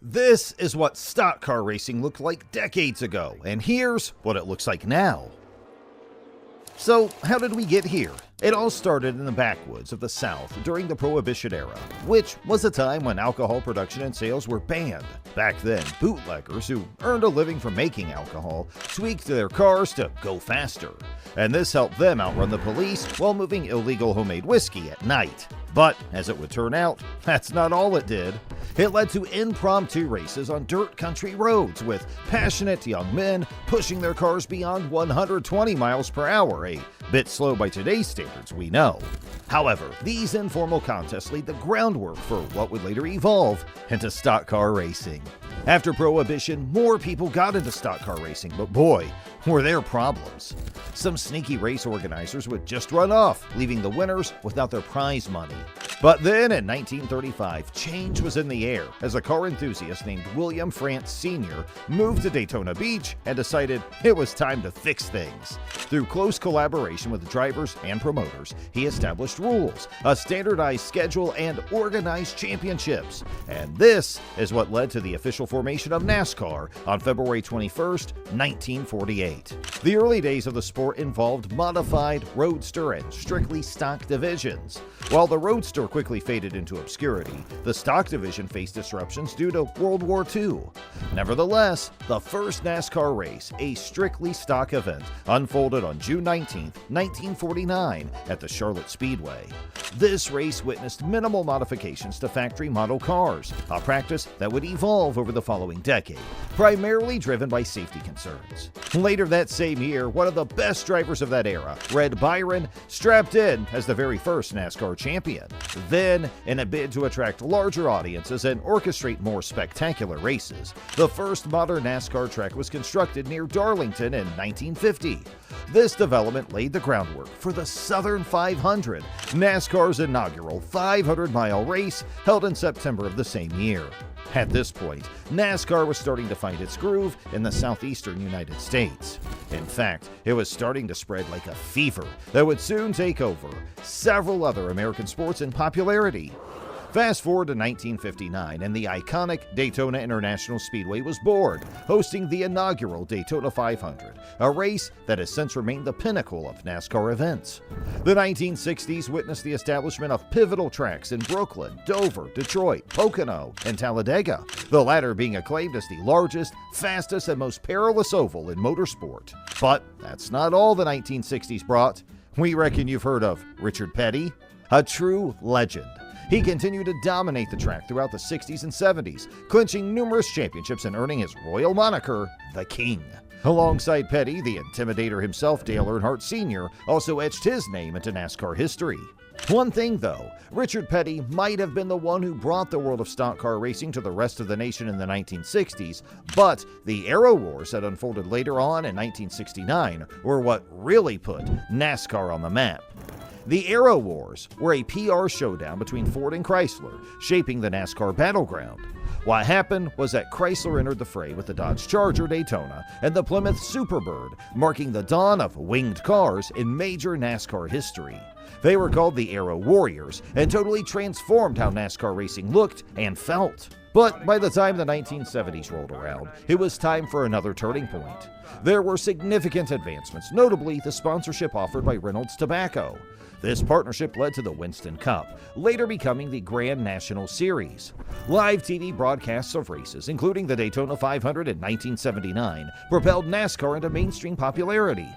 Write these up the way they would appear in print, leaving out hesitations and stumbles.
This is what stock car racing looked like decades ago, and here's what it looks like now. So, how did we get here? It all started in the backwoods of the South during the Prohibition era, which was a time when alcohol production and sales were banned. Back then, bootleggers who earned a living from making alcohol tweaked their cars to go faster, and this helped them outrun the police while moving illegal homemade whiskey at night. But, as it would turn out, that's not all it did. It led to impromptu races on dirt country roads with passionate young men pushing their cars beyond 120 miles per hour, a bit slow by today's standards, we know. However, these informal contests laid the groundwork for what would later evolve into stock car racing. After Prohibition, more people got into stock car racing, but boy, were there problems. Some sneaky race organizers would just run off, leaving the winners without their prize money. But then in 1935, change was in the air as a car enthusiast named William France Sr. moved to Daytona Beach and decided it was time to fix things. Through close collaboration with drivers and promoters, he established rules, a standardized schedule, and organized championships. And this is what led to the official formation of NASCAR on February 21st, 1948. The early days of the sport involved modified, roadster, and strictly stock divisions. While the roadster quickly faded into obscurity, the stock division faced disruptions due to World War II. Nevertheless, the first NASCAR race, a strictly stock event, unfolded on June 19, 1949 at the Charlotte Speedway. This race witnessed minimal modifications to factory model cars, a practice that would evolve over the following decade, primarily driven by safety concerns. Later that same year, one of the best drivers of that era, Red Byron, strapped in as the very first NASCAR champion. Then, in a bid to attract larger audiences and orchestrate more spectacular races, the first modern NASCAR track was constructed near Darlington in 1950. This development laid the groundwork for the Southern 500, NASCAR's inaugural 500-mile race held in September of the same year. At this point, NASCAR was starting to find its groove in the southeastern United States. In fact, it was starting to spread like a fever that would soon take over several other American sports in popularity. Fast forward to 1959, and the iconic Daytona International Speedway was born, hosting the inaugural Daytona 500, a race that has since remained the pinnacle of NASCAR events. The 1960s witnessed the establishment of pivotal tracks in Brooklyn, Dover, Detroit, Pocono, and Talladega, the latter being acclaimed as the largest, fastest, and most perilous oval in motorsport. But that's not all the 1960s brought. We reckon you've heard of Richard Petty, a true legend. He continued to dominate the track throughout the 60s and 70s, clinching numerous championships and earning his royal moniker, the King. Alongside Petty, the Intimidator himself, Dale Earnhardt Sr., also etched his name into NASCAR history. One thing though, Richard Petty might have been the one who brought the world of stock car racing to the rest of the nation in the 1960s, but the Aero Wars that unfolded later on in 1969 were what really put NASCAR on the map. The Aero Wars were a PR showdown between Ford and Chrysler, shaping the NASCAR battleground. What happened was that Chrysler entered the fray with the Dodge Charger Daytona and the Plymouth Superbird, marking the dawn of winged cars in major NASCAR history. They were called the Aero Warriors and totally transformed how NASCAR racing looked and felt. But by the time the 1970s rolled around, it was time for another turning point. There were significant advancements, notably the sponsorship offered by Reynolds Tobacco. This partnership led to the Winston Cup, later becoming the Grand National Series. Live TV broadcasts of races, including the Daytona 500 in 1979, propelled NASCAR into mainstream popularity.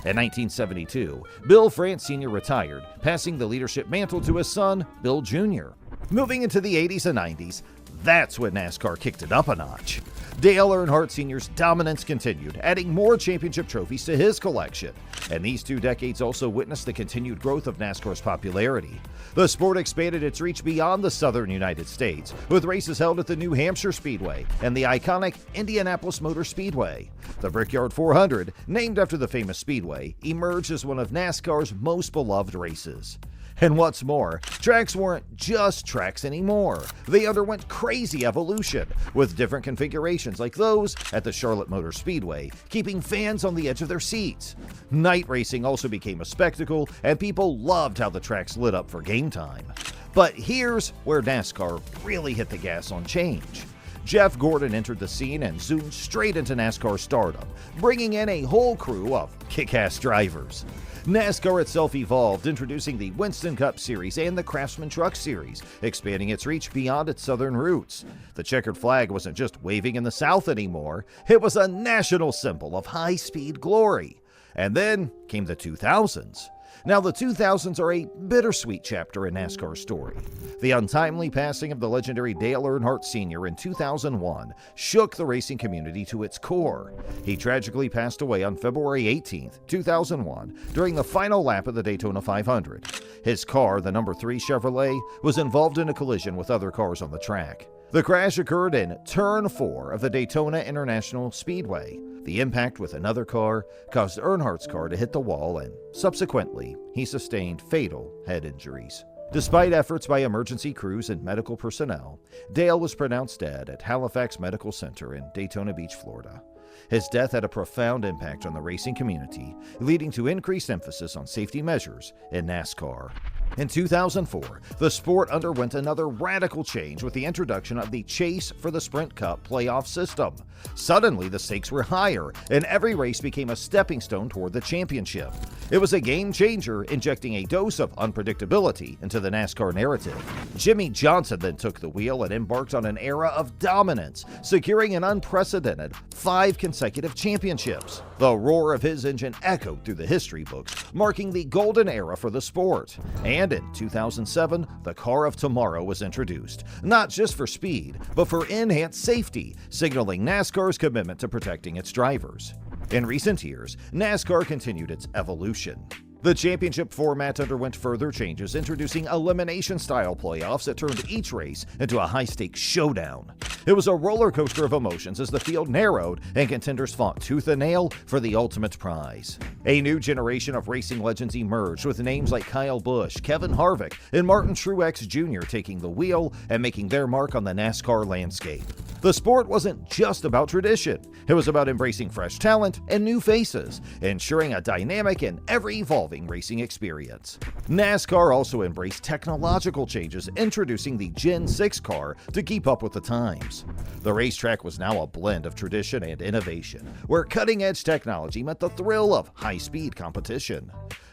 In 1972, Bill France Sr. retired, passing the leadership mantle to his son, Bill Jr. Moving into the 80s and 90s, that's when NASCAR kicked it up a notch. Dale Earnhardt Sr.'s dominance continued, adding more championship trophies to his collection. And these 2 decades also witnessed the continued growth of NASCAR's popularity. The sport expanded its reach beyond the southern United States, with races held at the New Hampshire Speedway and the iconic Indianapolis Motor Speedway. The Brickyard 400, named after the famous speedway, emerged as one of NASCAR's most beloved races. And what's more, tracks weren't just tracks anymore. They underwent crazy evolution, with different configurations like those at the Charlotte Motor Speedway, keeping fans on the edge of their seats. Night racing also became a spectacle, and people loved how the tracks lit up for game time. But here's where NASCAR really hit the gas on change. Jeff Gordon entered the scene and zoomed straight into NASCAR stardom, bringing in a whole crew of kick-ass drivers. NASCAR itself evolved, introducing the Winston Cup Series and the Craftsman Truck Series, expanding its reach beyond its southern roots. The checkered flag wasn't just waving in the South anymore, it was a national symbol of high-speed glory. And then came the 2000s. Now, the 2000s are a bittersweet chapter in NASCAR's story. The untimely passing of the legendary Dale Earnhardt Sr. in 2001 shook the racing community to its core. He tragically passed away on February 18, 2001, during the final lap of the Daytona 500. His car, the number 3 Chevrolet, was involved in a collision with other cars on the track. The crash occurred in Turn 4 of the Daytona International Speedway. The impact with another car caused Earnhardt's car to hit the wall, and subsequently, he sustained fatal head injuries. Despite efforts by emergency crews and medical personnel, Dale was pronounced dead at Halifax Medical Center in Daytona Beach, Florida. His death had a profound impact on the racing community, leading to increased emphasis on safety measures in NASCAR. In 2004, the sport underwent another radical change with the introduction of the Chase for the Sprint Cup playoff system. Suddenly, the stakes were higher, and every race became a stepping stone toward the championship. It was a game changer, injecting a dose of unpredictability into the NASCAR narrative. Jimmy Johnson then took the wheel and embarked on an era of dominance, securing an unprecedented 5 consecutive championships. The roar of his engine echoed through the history books, marking the golden era for the sport. And in 2007, the car of tomorrow was introduced, not just for speed, but for enhanced safety, signaling NASCAR's commitment to protecting its drivers. In recent years, NASCAR continued its evolution. The championship format underwent further changes, introducing elimination-style playoffs that turned each race into a high-stakes showdown. It was a roller coaster of emotions as the field narrowed and contenders fought tooth and nail for the ultimate prize. A new generation of racing legends emerged, with names like Kyle Busch, Kevin Harvick, and Martin Truex Jr. taking the wheel and making their mark on the NASCAR landscape. The sport wasn't just about tradition. It was about embracing fresh talent and new faces, ensuring a dynamic and ever-evolving racing experience. NASCAR also embraced technological changes, introducing the Gen 6 car to keep up with the times. The racetrack was now a blend of tradition and innovation, where cutting-edge technology met the thrill of high-speed competition.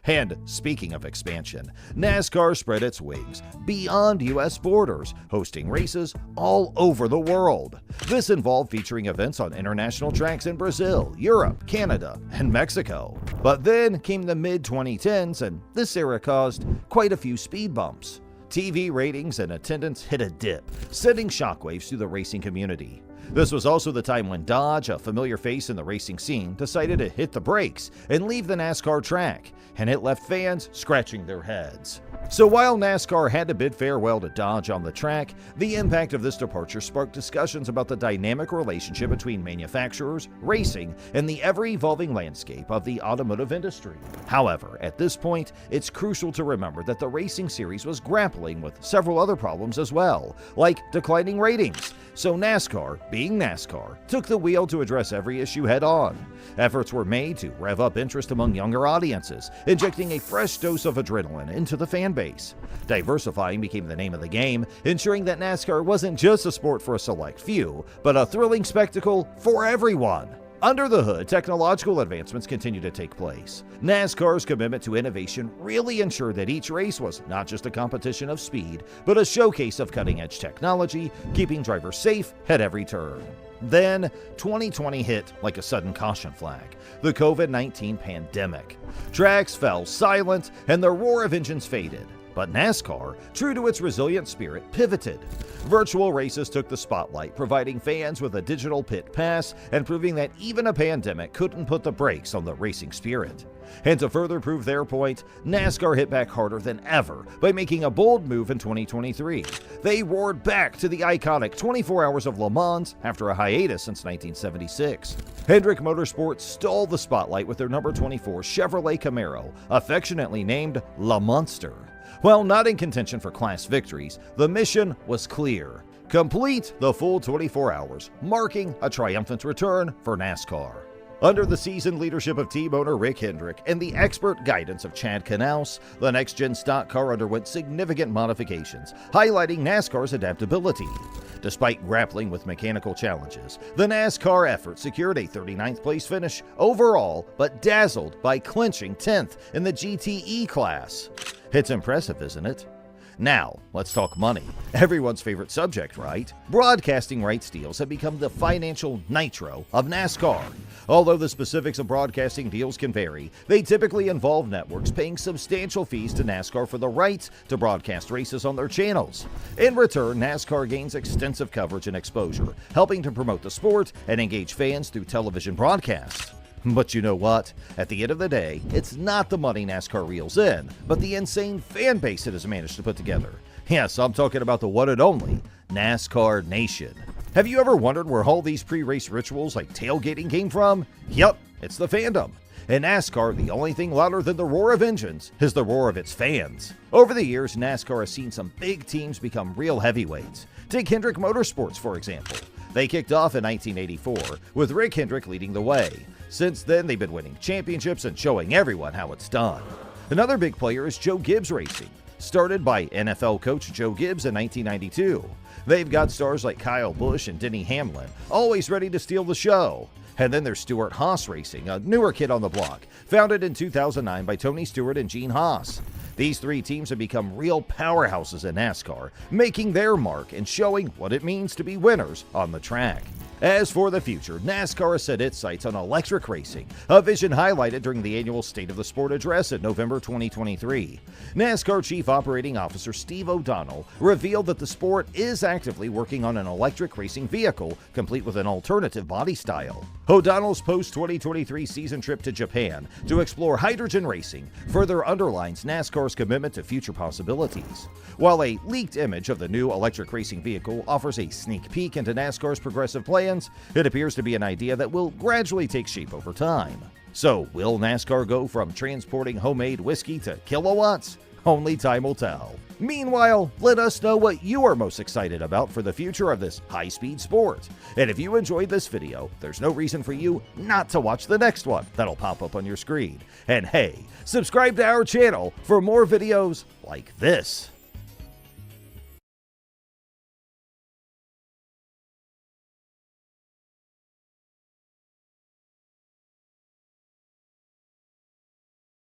And speaking of expansion, NASCAR spread its wings beyond U.S. borders, hosting races all over the world. This involved featuring events on international tracks in Brazil, Europe, Canada, and Mexico. But then came the mid-2010s, and this era caused quite a few speed bumps. TV ratings and attendance hit a dip, sending shockwaves through the racing community. This was also the time when Dodge, a familiar face in the racing scene, decided to hit the brakes and leave the NASCAR track, and it left fans scratching their heads. So while NASCAR had to bid farewell to Dodge on the track, the impact of this departure sparked discussions about the dynamic relationship between manufacturers, racing, and the ever-evolving landscape of the automotive industry. However, at this point, it's crucial to remember that the racing series was grappling with several other problems as well, like declining ratings. So NASCAR, being NASCAR, took the wheel to address every issue head-on. Efforts were made to rev up interest among younger audiences, injecting a fresh dose of adrenaline into the fan base. Diversifying became the name of the game, ensuring that NASCAR wasn't just a sport for a select few, but a thrilling spectacle for everyone. Under the hood, technological advancements continue to take place. NASCAR's commitment to innovation really ensured that each race was not just a competition of speed, but a showcase of cutting-edge technology, keeping drivers safe at every turn. Then, 2020 hit like a sudden caution flag, the COVID-19 pandemic. Tracks fell silent, and the roar of engines faded. But NASCAR, true to its resilient spirit, pivoted. Virtual races took the spotlight, providing fans with a digital pit pass and proving that even a pandemic couldn't put the brakes on the racing spirit. And to further prove their point, NASCAR hit back harder than ever by making a bold move in 2023. They roared back to the iconic 24 Hours of Le Mans after a hiatus since 1976. Hendrick Motorsports stole the spotlight with their number 24 Chevrolet Camaro, affectionately named Le Monster. While not in contention for class victories, the mission was clear: complete the full 24 hours, marking a triumphant return for NASCAR. Under the seasoned leadership of team owner Rick Hendrick and the expert guidance of Chad Knaus, the next-gen stock car underwent significant modifications, highlighting NASCAR's adaptability. Despite grappling with mechanical challenges, the NASCAR effort secured a 39th place finish overall, but dazzled by clinching 10th in the GTE class. It's impressive, isn't it? Now, let's talk money. Everyone's favorite subject, right? Broadcasting rights deals have become the financial nitro of NASCAR. Although the specifics of broadcasting deals can vary, they typically involve networks paying substantial fees to NASCAR for the rights to broadcast races on their channels. In return, NASCAR gains extensive coverage and exposure, helping to promote the sport and engage fans through television broadcasts. But you know what? At the end of the day, it's not the money NASCAR reels in, but the insane fan base it has managed to put together. Yes, I'm talking about the one and only NASCAR Nation. Have you ever wondered where all these pre-race rituals like tailgating came from? Yup, it's the fandom. In NASCAR, the only thing louder than the roar of engines is the roar of its fans. Over the years, NASCAR has seen some big teams become real heavyweights. Take Hendrick Motorsports, for example. They kicked off in 1984, with Rick Hendrick leading the way. Since then, they've been winning championships and showing everyone how it's done. Another big player is Joe Gibbs Racing. Started by NFL coach Joe Gibbs in 1992. They've got stars like Kyle Busch and Denny Hamlin, always ready to steal the show. And then there's Stewart Haas Racing, a newer kid on the block, founded in 2009 by Tony Stewart and Gene Haas. These three teams have become real powerhouses in NASCAR, making their mark and showing what it means to be winners on the track. As for the future, NASCAR has set its sights on electric racing, a vision highlighted during the annual State of the Sport address in November 2023. NASCAR Chief Operating Officer Steve O'Donnell revealed that the sport is actively working on an electric racing vehicle complete with an alternative body style. O'Donnell's post-2023 season trip to Japan to explore hydrogen racing further underlines NASCAR's commitment to future possibilities. While a leaked image of the new electric racing vehicle offers a sneak peek into NASCAR's progressive plans, it appears to be an idea that will gradually take shape over time. So, will NASCAR go from transporting homemade whiskey to kilowatts? Only time will tell. Meanwhile, let us know what you are most excited about for the future of this high-speed sport. And if you enjoyed this video, there's no reason for you not to watch the next one that'll pop up on your screen. And hey, subscribe to our channel for more videos like this.